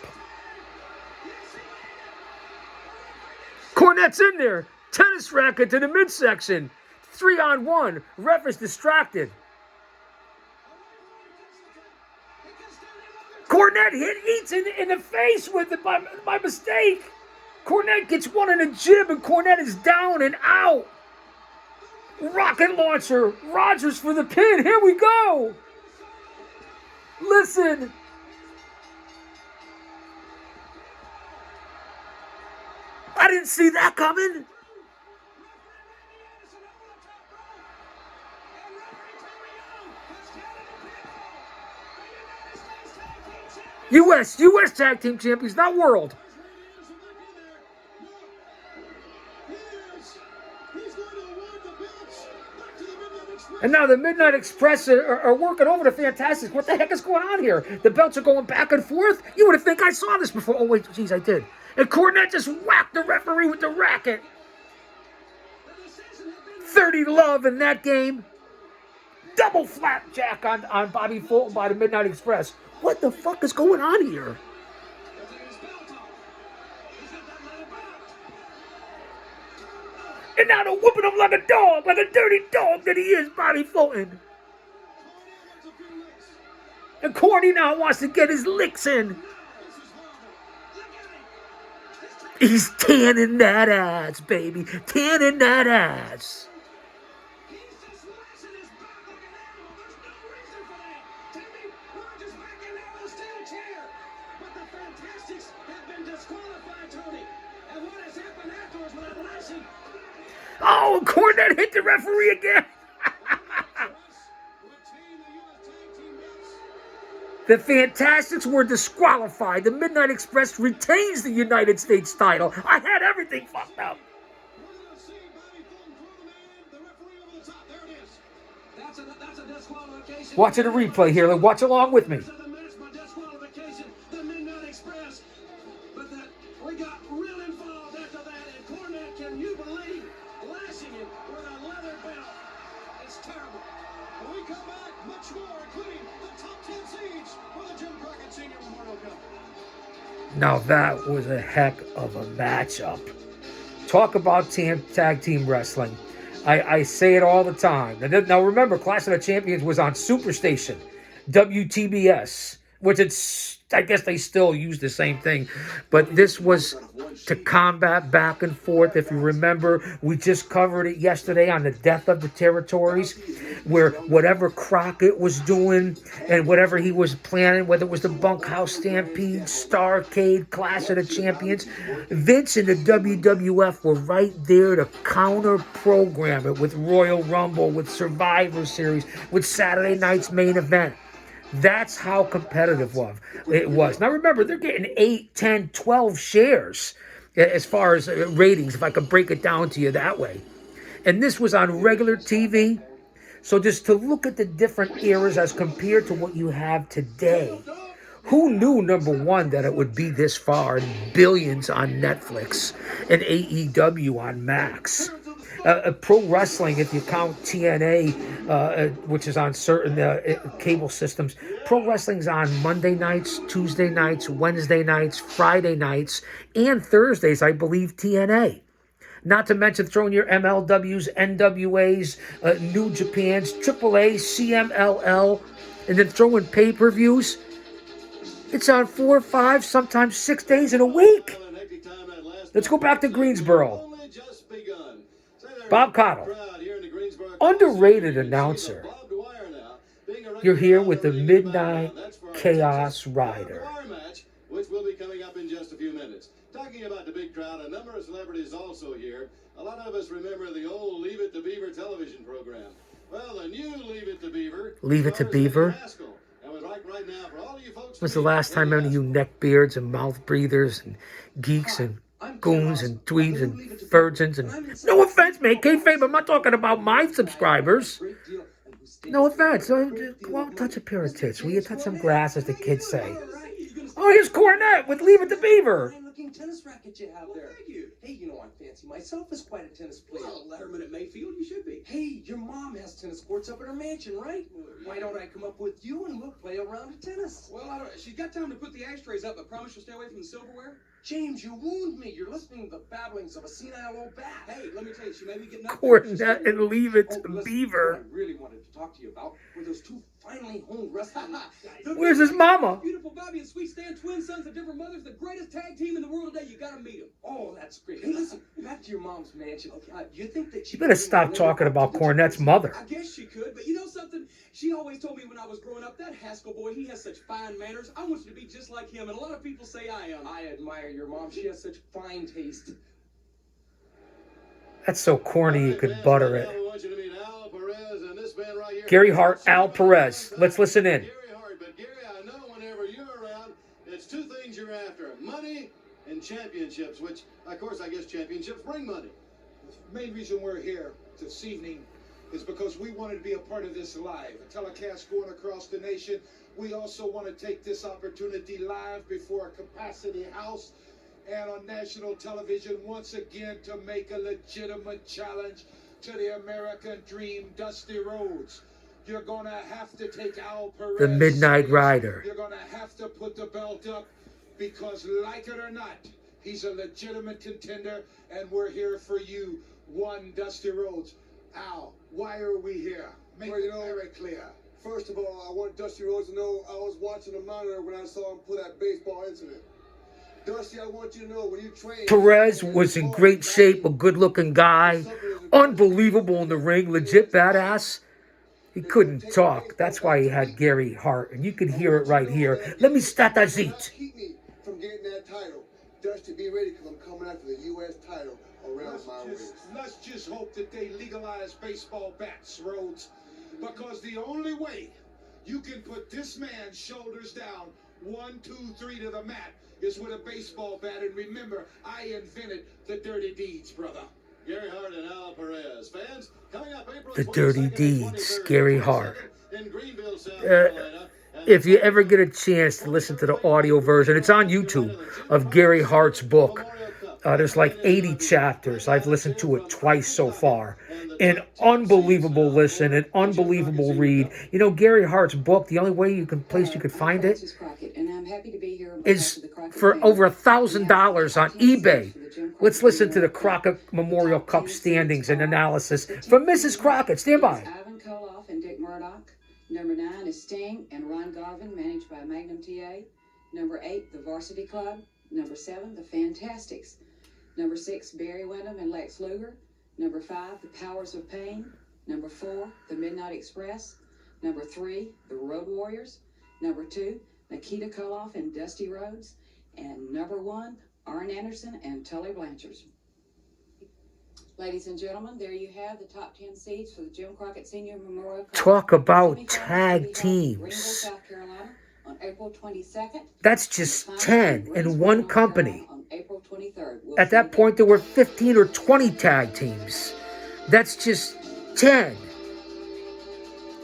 Cornette's in there. Tennis racket to the midsection. 3-on-1. Ref is distracted. Cornette hit Eaton in the face with it by mistake. Cornette gets one in a jib and Cornette is down and out. Rocket launcher. Rogers for the pin. Here we go. Listen. I didn't see that coming. U.S. Tag Team Champions, not World. And now the Midnight Express are working over the Fantastics. What the heck is going on here? The belts are going back and forth? You would have think I saw this before. Oh, wait, geez, I did. And Cornette just whacked the referee with the racket. 30 love in that game. Double flapjack on Bobby Fulton by the Midnight Express. What the fuck is going on here? And now they're whooping him like a dog, like a dirty dog that he is, Bobby Fulton. And Corny now wants to get his licks in. He's tanning that ass, baby. Tanning that ass. Oh, Cornette hit the referee again. The Fantastics were disqualified. The Midnight Express retains the United States title. I had everything fucked up. Watching a replay here. Watch along with me. Now that was a heck of a matchup. Talk about tag team wrestling. I say it all the time. Now remember, Clash of the Champions was on Superstation, WTBS, which I guess they still use the same thing. But this was to combat back and forth. If you remember, we just covered it yesterday on the Death of the Territories, where whatever Crockett was doing and whatever he was planning, whether it was the Bunkhouse Stampede, Starrcade, Clash of the Champions, Vince and the WWF were right there to counter program it with Royal Rumble, with Survivor Series, with Saturday night's main event. That's how competitive it was. Now remember, they're getting 8, 10, 12 shares as far as ratings, if I could break it down to you that way. And this was on regular TV. So just to look at the different eras as compared to what you have today. Who knew, number one, that it would be this far, billions on Netflix and AEW on Max? Pro wrestling, if you count TNA, which is on certain cable systems, pro wrestling's on Monday nights, Tuesday nights, Wednesday nights, Friday nights, and Thursdays, I believe, TNA. Not to mention throwing your MLWs, NWAs, New Japans, AAA, CMLL, and then throwing pay-per-views. It's on 4, 5, sometimes 6 days in a week. Let's go back to Greensboro. Bob Cottle, underrated announcer. You're here with the Midnight Chaos Rider. Which will be coming up in just a few minutes. Talking about the big crowd, a number of celebrities also here. A lot of us remember the old Leave It to Beaver television program. Well, the new Leave It to Beaver. Leave It to Beaver? Was the last time any of you neckbeards and mouth breathers and geeks and goons and dweebs and virgins and... No offense, man, kayfabe, I'm not talking about my subscribers. No offense. Well, touch a pair of tits. Will you touch some grass, as the kids say? Oh, here's Cornette with Leave It to Beaver. Fine-looking tennis racket you have there. Thank you. Hey, you know I fancy myself as quite a tennis player. Well, Letterman at Mayfield, you should be. Hey, your mom has tennis courts up at her mansion, right? Why don't I come up with you and we'll play a round of tennis? Well, she's got time to put the ashtrays up, but promise you'll stay away from the silverware? James, you wound me. You're listening to the babblings of a senile old bat. Hey, let me tell you, she may be getting up. Cornette and Leave It to Listen, Beaver. what I really wanted to talk to you about were those two finely honed wrestling guys. Where's his mama? Beautiful Bobby and Sweet Stan, twin sons of different mothers, the greatest tag team in the world today. You gotta meet them. Oh, that's great. Hey, listen, back to your mom's mansion. You think that she... You better stop talking about Cornette's mother. I guess she could, but you know something? She always told me when I was growing up, that Haskell boy, he has such fine manners. I want you to be just like him, and a lot of people say I am. I admire your mom. She has such fine taste. That's so corny you could butter it. Gary Hart, Al Perez. Let's listen in. Gary Hart, but Gary, I know whenever you're around, it's two things you're after: money and championships, which, of course, I guess championships bring money. The main reason we're here this evening is because we wanted to be a part of this live, a telecast going across the nation. We also want to take this opportunity live before a capacity house and on national television once again to make a legitimate challenge to the American dream, Dusty Rhodes. You're going to have to take Al Perez. The Midnight Rider. You're going to have to put the belt up because, like it or not, he's a legitimate contender, and we're here for you, one Dusty Rhodes. Al, why are we here? Make it very clear. First of all, I want Dusty Rhodes to know I was watching the monitor when I saw him pull that baseball incident. Dusty, I want you to know when you train... Perez was in great shape, a good-looking guy, unbelievable in the ring, legit badass. He couldn't talk. That's why he had Gary Hart, and you could hear it right here. Let me start that seat. Keep me from getting that title. Dusty, be ready because I'm coming after the U.S. title around my waist. Let's just hope that they legalize baseball bats, Rhodes, because the only way you can put this man's shoulders down 1, 2, 3 to the mat is with a baseball bat. And remember, I invented the dirty deeds, brother. Gary Hart and Al Perez. Fans, coming up April The Dirty 22nd, Deeds, 23rd, Gary Hart. in Greenville, South Carolina. If you ever get a chance to listen to the audio version, it's on YouTube, of Gary Hart's book. There's like 80 chapters. I've listened to it twice so far. An unbelievable listen, an unbelievable read. You know, Gary Hart's book, the only way place you could find it I'm happy to be here on behalf is of the Crockett for family. over $1,000 on eBay. Let's listen to the The Crockett Memorial top Cup 10 seeds standings and are analysis the from 10th Mrs. seed Crockett. Stand by. is Ivan Koloff and Dick Murdoch. Number 9 is Sting and Ron Garvin, managed by Magnum TA. Number 8, the Varsity Club. Number 7, the Fantastics. Number 6, Barry Windham and Lex Luger. Number 5, the Powers of Pain. Number 4, the Midnight Express. Number 3, the Road Warriors. Number 2, Nikita Koloff and Dusty Rhodes. And number 1, Arn Anderson and Tully Blanchard. Ladies and gentlemen, there you have the top 10 seeds for the Jim Crockett Senior Memorial Cup. Talk about Semifinals tag will be held in Greenville, teams. South Carolina on April 22nd. That's just And the 10 finals in Greensboro, one North company. Carolina on April 23rd. We'll At see that you point, there. there were 15 or 20 tag teams. That's just 10.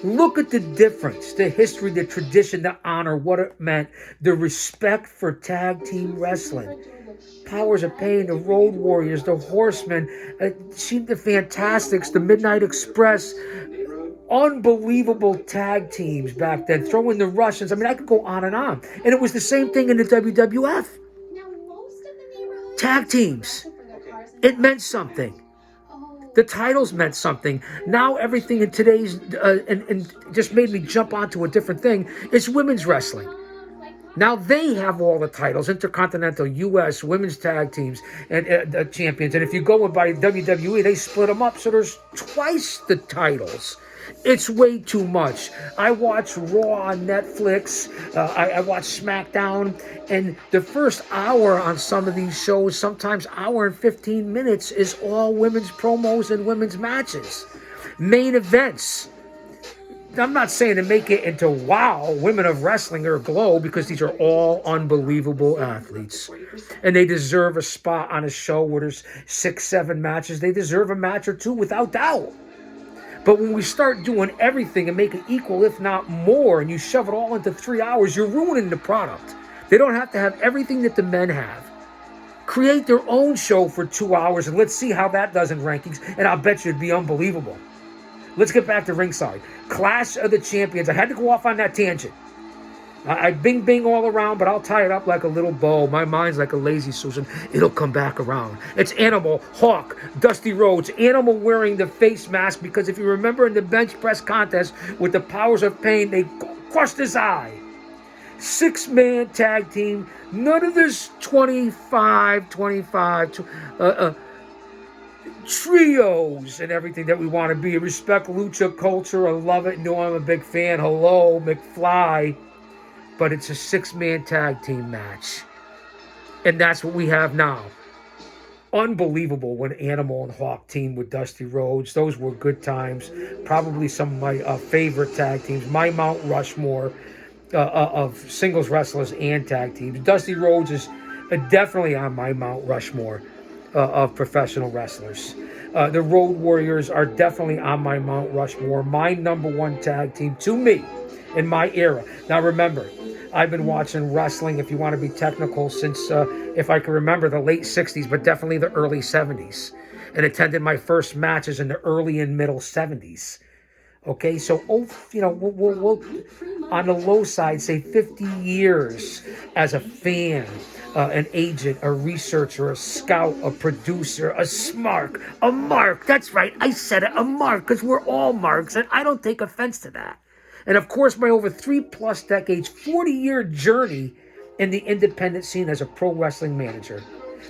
Look at the difference, the history, the tradition, the honor, what it meant, the respect for tag team wrestling. Powers of Pain, the Road Warriors, the Horsemen, the Fantastics, the Midnight Express. Unbelievable tag teams back then. Throw in the Russians. I mean, I could go on. And it was the same thing in the WWF. Tag teams. It meant something. The titles meant something. Now everything in today's, and just made me jump onto a different thing, is women's wrestling. Now they have all the titles, Intercontinental, U.S., women's tag teams, and champions. And if you go by WWE, they split them up, so there's twice the titles. It's way too much. I watch Raw on Netflix. I watch SmackDown. And the first hour on some of these shows, sometimes hour and 15 minutes, is all women's promos and women's matches. Main events. I'm not saying to make it into wow, women of wrestling or glow, because these are all unbelievable athletes. And they deserve a spot on a show where there's 6, 7 matches. They deserve a match or two without doubt. But when we start doing everything and make it equal, if not more, and you shove it all into 3 hours, you're ruining the product. They don't have to have everything that the men have. Create their own show for 2 hours, and let's see how that does in rankings, and I'll bet you it'd be unbelievable. Let's get back to ringside. Clash of the Champions. I had to go off on that tangent. I bing all around, but I'll tie it up like a little bow. My mind's like a lazy Susan. It'll come back around. It's Animal, Hawk, Dusty Rhodes. Animal wearing the face mask because if you remember in the bench press contest with the Powers of Pain, they crushed his eye. 6-man tag team. None of this 25, trios and everything that we want to be. Respect lucha culture. I love it. Know I'm a big fan. Hello, McFly. But it's a 6-man tag team match. And that's what we have now. Unbelievable when Animal and Hawk teamed with Dusty Rhodes. Those were good times. Probably some of my favorite tag teams. My Mount Rushmore of singles wrestlers and tag teams. Dusty Rhodes is definitely on my Mount Rushmore of professional wrestlers. The Road Warriors are definitely on my Mount Rushmore. My number one tag team to me in my era. Now remember, I've been watching wrestling, if you want to be technical, since, if I can remember, the late 60s, but definitely the early 70s. And attended my first matches in the early and middle 70s. Okay, so, we'll on the low side, say 50 years as a fan, an agent, a researcher, a scout, a producer, a smark, a mark. That's right, I said it, a mark, because we're all marks, and I don't take offense to that. And of course, my over 3+ decades, 40-year journey in the independent scene as a pro wrestling manager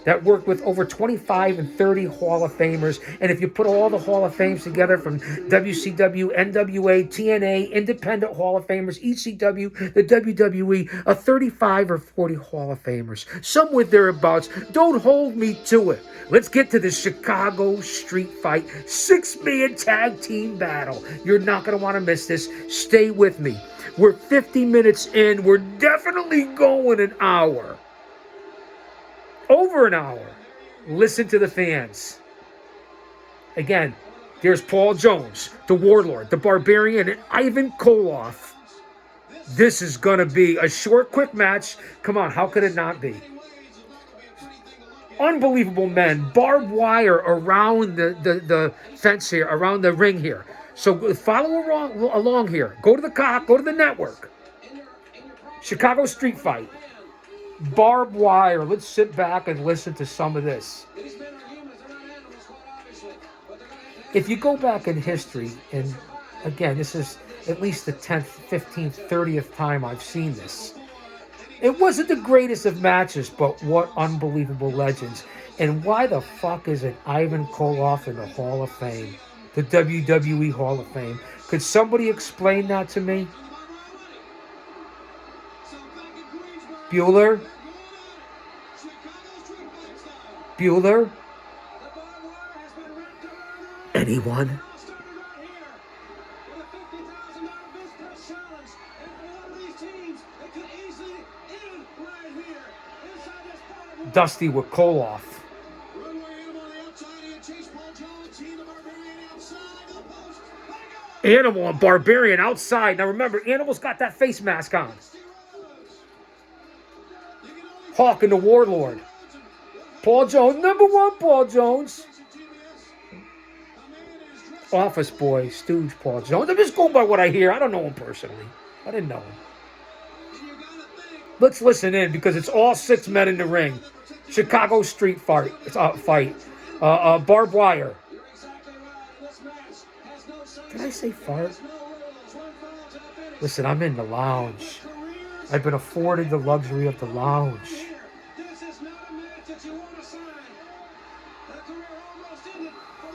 that worked with over 25 and 30 Hall of Famers. And if you put all the Hall of Fames together from WCW, NWA, TNA, Independent Hall of Famers, ECW, the WWE, a 35 or 40 Hall of Famers. Somewhere thereabouts. Don't hold me to it. Let's get to the Chicago Street Fight 6-man tag team battle. You're not going to want to miss this. Stay with me. We're 50 minutes in. We're definitely going an hour. Over an hour. Listen to the fans. Again, there's Paul Jones, the Warlord, the Barbarian, and Ivan Koloff. This is going to be a short, quick match. Come on, how could it not be? Unbelievable men. Barbed wire around the fence here, around the ring here. So follow along here. Go to the cock, go to the network. Chicago street fight. Barbed wire. Let's sit back and listen to some of this. These men are humans, they're not animals, quite obviously. But they're going to have If you go back in history, and again, this is at least the 10th, 15th, 30th time I've seen this. It wasn't the greatest of matches, but what unbelievable legends. And why the fuck isn't Ivan Koloff in the Hall of Fame? The WWE Hall of Fame. Could somebody explain that to me? Bueller? Bueller? Anyone? Dusty with Koloff. Animal and Barbarian outside. Now remember, Animal's got that face mask on. Hawk and the Warlord. Paul Jones, number one, Paul Jones. Office boy, stooge Paul Jones. I'm just going by what I hear. I don't know him personally. I didn't know him. Let's listen in because it's all 6 men in the ring. Chicago street fight. Barbed wire. Did I say fart? Listen, I'm in the lounge. I've been afforded the luxury of the lounge.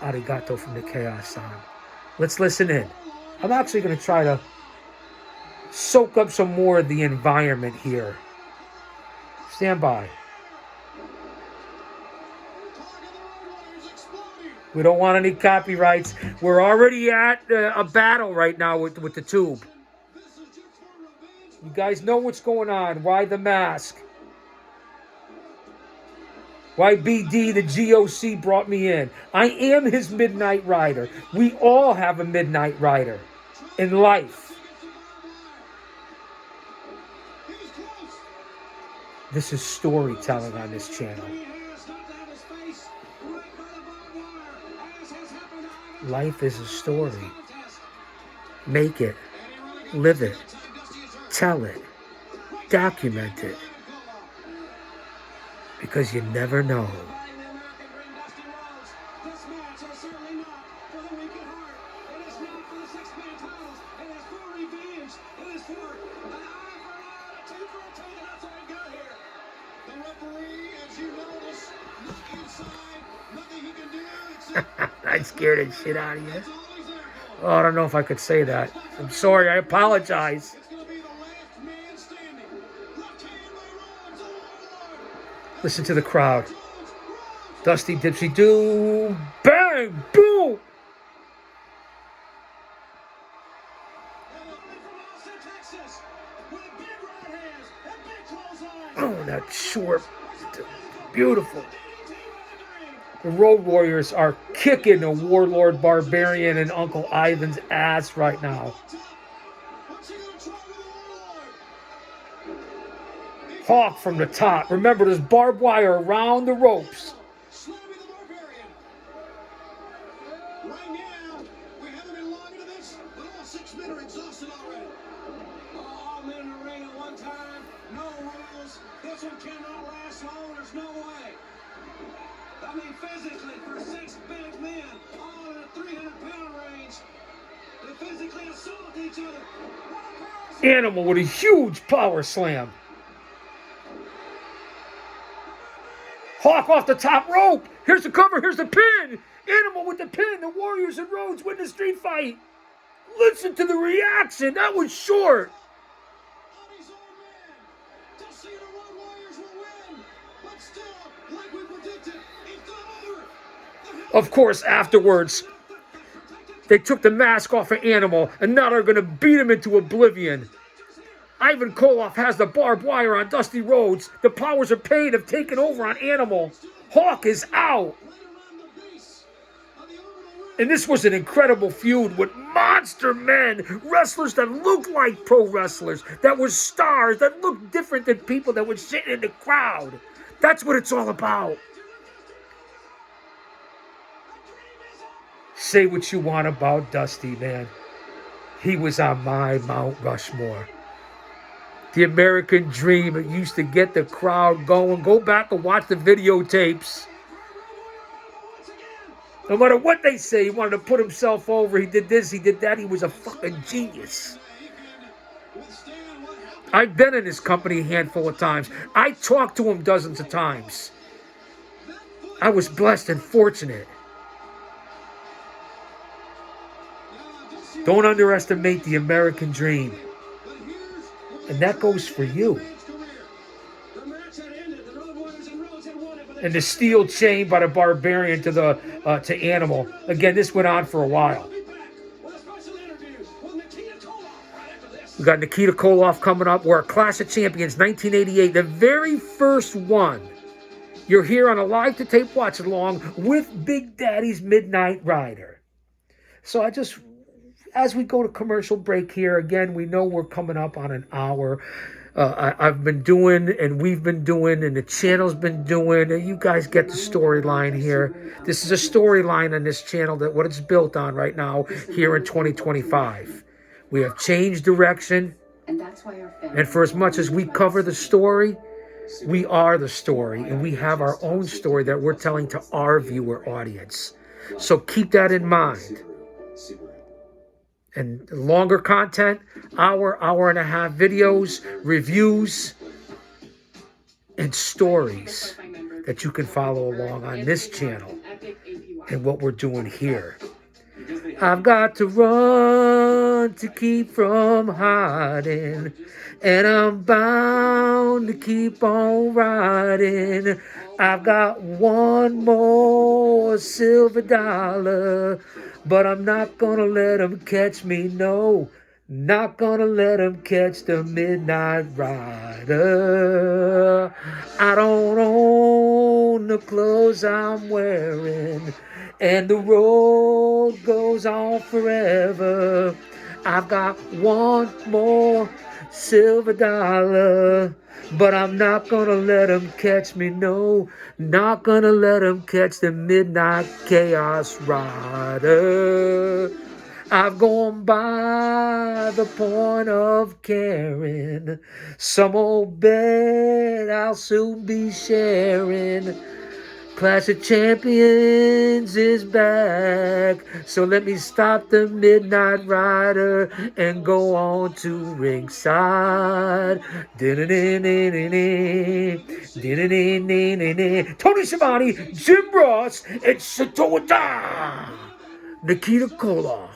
Arigato from the Chaos Sound. Let's listen in. I'm actually going to try to soak up some more of the environment here. Stand by. We don't want any copyrights. We're already at a battle right now with the tube. You guys know what's going on. Why the mask? Why BD, the GOC, brought me in. I am his Midnight Rider. We all have a Midnight Rider in life. This is storytelling on this channel. Life is a story. Make it. Live it. Tell it. Document it. Because you never know. I scared the shit out of you. Oh, I don't know if I could say that. I'm sorry. I apologize. Listen to the crowd. Dusty Dipsy Doo. Bang! Boom! Oh, that short. Beautiful. The Road Warriors are kicking the Warlord Barbarian and Uncle Ivan's ass right now. Hawk from the top. Remember, there's barbed wire around the ropes. Right now, we haven't been long into this, but all 6 men are exhausted already. All men in the ring at one time, no rules. This one cannot last long, there's no way. I mean, physically, for 6 big men, all in the 300-pound range, they physically assault each other. Animal with a huge power slam. Hawk off the top rope. Here's the cover. Here's the pin. Animal with the pin. The Warriors and Rhodes win the street fight. Listen to the reaction. That was short. Of course, afterwards, they took the mask off of Animal, and now they're going to beat him into oblivion. Ivan Koloff has the barbed wire on Dusty Rhodes. The powers of pain have taken over on Animal. Hawk is out. And this was an incredible feud with monster men, wrestlers that looked like pro wrestlers, that were stars, that looked different than people that were sitting in the crowd. That's what it's all about. Say what you want about Dusty, man. He was on my Mount Rushmore. The American Dream. It used to get the crowd going. Go back and watch the videotapes. No matter what they say, he wanted to put himself over. He did this, he did that. He was a fucking genius. I've been in his company a handful of times. I talked to him dozens of times. I was blessed and fortunate. Don't underestimate the American Dream. And that goes for you. And the steel chain by the Barbarian to Animal. Again, this went on for a while. We got Nikita Koloff coming up. We're a Clash of Champions 1988, the very first one. You're here on a live-to-tape watch-along with Big Daddy's Midnight Rider. So as we go to commercial break here, again, we know we're coming up on an hour. I've been doing, and we've been doing, and the channel's been doing, and you guys get the storyline here. This is a storyline on this channel, that what it's built on right now here in 2025. We have changed direction, and for as much as we cover the story, we are the story, and we have our own story that we're telling to our viewer audience. So keep that in mind. And longer content, hour and a half videos, reviews, and stories that you can follow along on this channel and what we're doing here. I've got to run to keep from hiding, and I'm bound to keep on riding. I've got one more silver dollar, but I'm not gonna let them catch me, no. Not gonna let them catch the Midnight Rider. I don't own the clothes I'm wearing, and the road goes on forever. I've got one more silver dollar, but I'm not gonna let them catch me, no. Not gonna let them catch the Midnight Chaos Rider. I've gone by the point of caring. Some old bed I'll soon be sharing. Clash of Champions is back, so let me stop the Midnight Rider and go on to ringside. Tony Schiavone, Jim Ross, and Satoda, Nikita Koloff.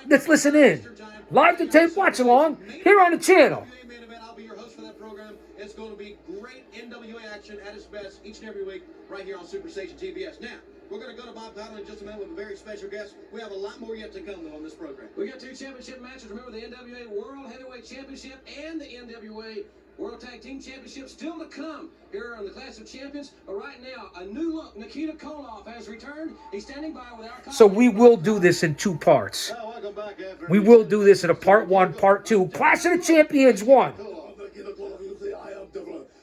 Let's listen in. Live to tape watch along here on the channel. I'll be your host for that program. It's going to be great NWA action at its best each and every week right here on Superstation TBS. Now, we're going to go to Bob Paddle in just a minute with a very special guest. We have a lot more yet to come, though, on this program. We got 2 championship matches. Remember, the NWA World Heavyweight Championship and the NWA World Tag Team Championship still to come here on the Clash of Champions. But right now, a new look. Nikita Koloff has returned. He's standing by with our... So we will do this in 2 parts. We will do this in a part 1, part 2. Clash of the Champions 1.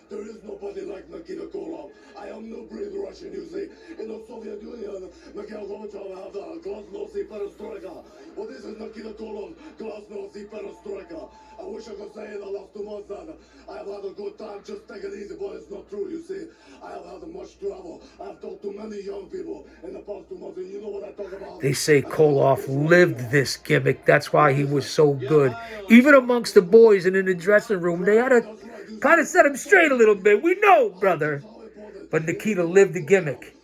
There is nobody like Nikita Koloff. I am no breed Russian, you see. In the Soviet Union, Mikhail Gorbachev had the Glasnost Perestroika. Well, this is Nikita Koloff, Glasnost Perestroika. I wish I could say in the last 2 months that I have had a good time, just take it easy, but it's not true, you see. I have had much travel. I have talked to many young people in the past 2 months, and you know what I talk about? They say Koloff lived this gimmick. That's why he was so good. Even amongst the boys and in the dressing room, they had to kind of set him straight a little bit. We know, brother. But Nikita lived the gimmick.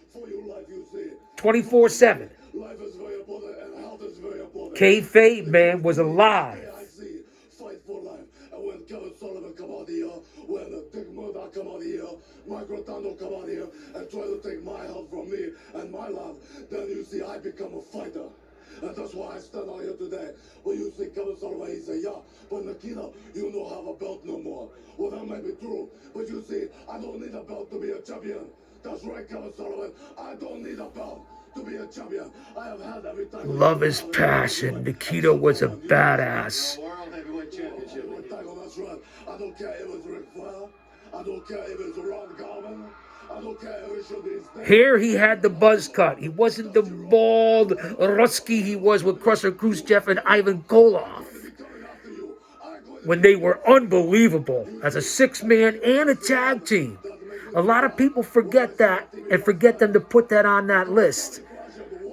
24/7. Kayfabe, man, was alive. When Dick Murdoch come out here, Mike Rotando come out here and try to take my health from me and my life, then you see I become a fighter. And that's why I stand out here today. Well, you see Kevin Sullivan, he say, yeah, but Nikita, you don't have a belt no more. Well, that may be true, but you see, I don't need a belt to be a champion. That's right, Kevin Sullivan, I don't need a belt to be a champion. I have had every time. Love his passion. Nikita was a badass. World Heavyweight Championship. That's right. I don't care if it's Ric Flair. I don't care if it's Ron Garvin. I don't care if it should be his Here he had the buzz cut. He wasn't the bald Rusky he was with Crusher Khrushchev and Ivan Koloff. coming after you. I'm going when they were unbelievable as a six-man and a tag team. A lot of people forget that and forget them to put that on that list.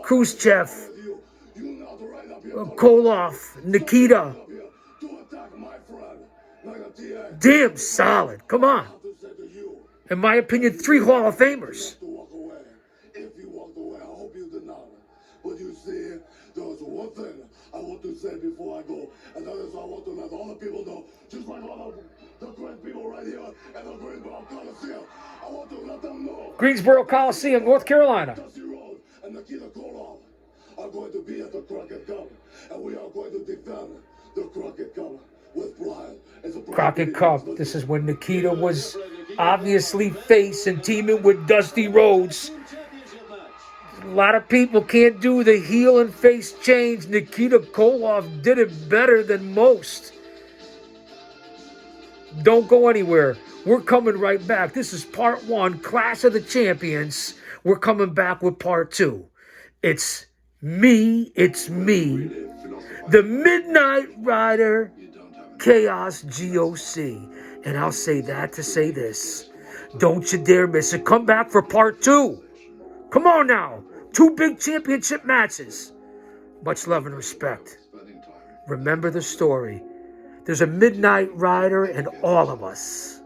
Khrushchev, Koloff, Nikita. Damn solid. Come on. In my opinion, 3 Hall of Famers. If you walked away, I hope you did not. But you see, there's one thing I want to say before I go, and that is I want to let all the people know, just like all of the great people right here at the Greensboro Coliseum, I want to let them know. Greensboro Coliseum, North Carolina. Dusty Rhodes and Nikita Koloff are going to be at the Crockett Cup, and we are going to defend the Crockett Cup with pride. Crockett Cup. This is when Nikita was obviously face and teaming with Dusty Rhodes. A lot of people can't do the heel and face change. Nikita Koloff did it better than most. Don't go anywhere. We're coming right back. This is part 1, Clash of the Champions. We're coming back with part 2. It's me, the Midnight Rider, Chaos GOC. And I'll say that to say this. Don't you dare miss it. Come back for part 2. Come on now. 2 big championship matches. Much love and respect. Remember the story. There's a Midnight Rider in all of us.